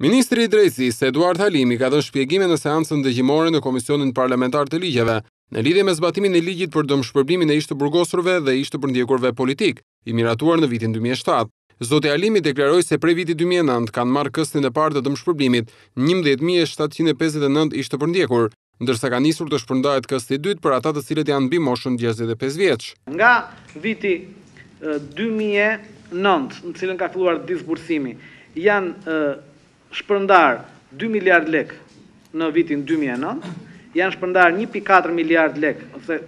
Ministri i Drejtësisë Eduard Halimi ka dhënë shpjegime në seancën dëgjimore në Komisionin Parlamentar të Ligjeve, në lidhje me zbatimin e ligjit për dëmshpërblimin e ish të burgosurve dhe ish të përndjekurve politik, i miratuar në vitin 2007. Zoti Halimi deklaroi se prej vitit 2009 kanë marrë këstin e parë të dëmshpërblimit 11.759 ish të përndjekur, ndërsa ka nisur të shpërndahet kësti i dytë për ata të cilët janë mbi moshën 65 vjeç. Nga viti 2009, në cilën ka filluar disbursimi, janë shpërndar 2 miliard lek në vitin 2009, janë shpërndar 1.4 miliard lek, ose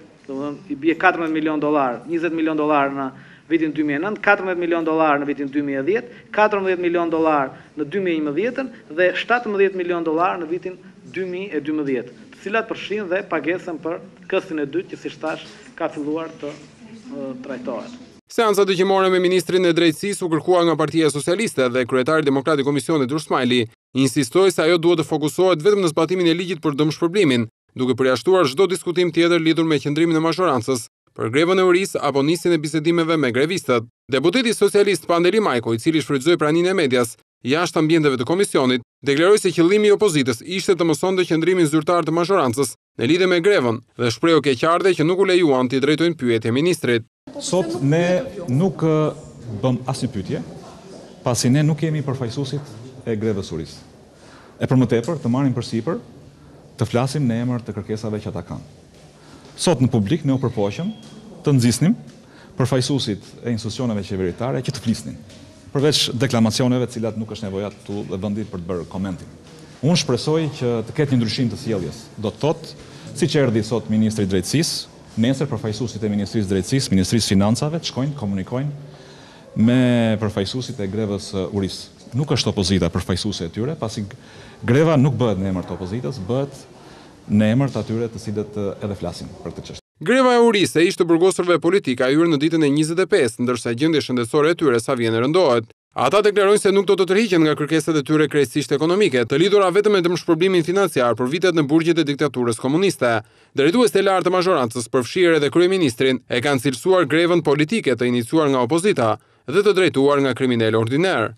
i bie 14 milion dolar, 20 milion dolar në vitin 2009, 14 milion dolar në vitin 2010, 14 milion dolar në 2011 dhe 17 milion dolar në vitin 2012, të cilat përfshin dhe pagesën për këstin e dytë që, siç thash, ka filluar të trajtohet. Seanca dëgjimore me ministrin e Drejtësisë u kërkua nga Partia Socialiste dhe kryetari demokrat i Komisionit Durrësmajli insistoi se ajo duhet të fokusohet vetëm në zbatimin e ligjit për dëmshpërblimin, duke përjashtuar çdo diskutim tjetër lidhur me qëndrimin e mazhorancës për grevën e urisë apo nisjen e bisedimeve me grevistët. Deputeti socialist Pandeli Majko, i cili shfrytëzoi praninë e medias jashtë ambienteve të komisionit, deklaroi se qëllimi i opozitës ishte të mësonte qëndrimin zyrtar të mazhorancës në lidhje me grevën dhe shprehu keqardhje që nuk u lejuan t'i drejtojnë pyetje ministrit. Sot ne nuk bëm asnjë pyetje, pasi ne nuk jemi përfaqësuesit e grevës urisë. E për më tepër të marrim përsipër të flasim në emër të kërkesave që ata kanë. Sot në publik ne u përpoqëm të nxisnim përfaqësuesit e institucioneve qeveritare që të flisnin, përveç deklamacioneve të cilat nuk është nevoja këtu dhe vendi për të bërë komentin. Unë shpresoj që të ketë një ndryshim të sjelljes. Do të thotë, siç erdhi sot ministri i Drejtësisë, nesër përfaqësuesit e Ministrisë Drejtësisë, Ministrisë Financave të shkojnë, komunikojnë me përfaqësuesit e grevës urisë. Nuk është opozita përfaqësuese e tyre, pasi greva nuk bëhet në emër të opozitës, bëhet në emër të atyre të cilët edhe flasin për këtë çështje. Greva e urisë e ish të burgosurve politik ka hyrë në ditën e 25, ndërsa gjendja shëndetësore e tyre sa vjen rëndohet. Ata deklarojnë se nuk do të tërhiqen nga kërkesat e tyre krejtësisht ekonomike, të lidhura vetëm me dëmshpërblimin financiar për vitet në burgjet e diktaturës komuniste. Drejtuesit e lartë të mazhorancës, përfshirë edhe kryeministrin, e kanë cilësuar grevën politike të iniciuar nga opozita dhe të drejtuar nga kriminalë ordiner.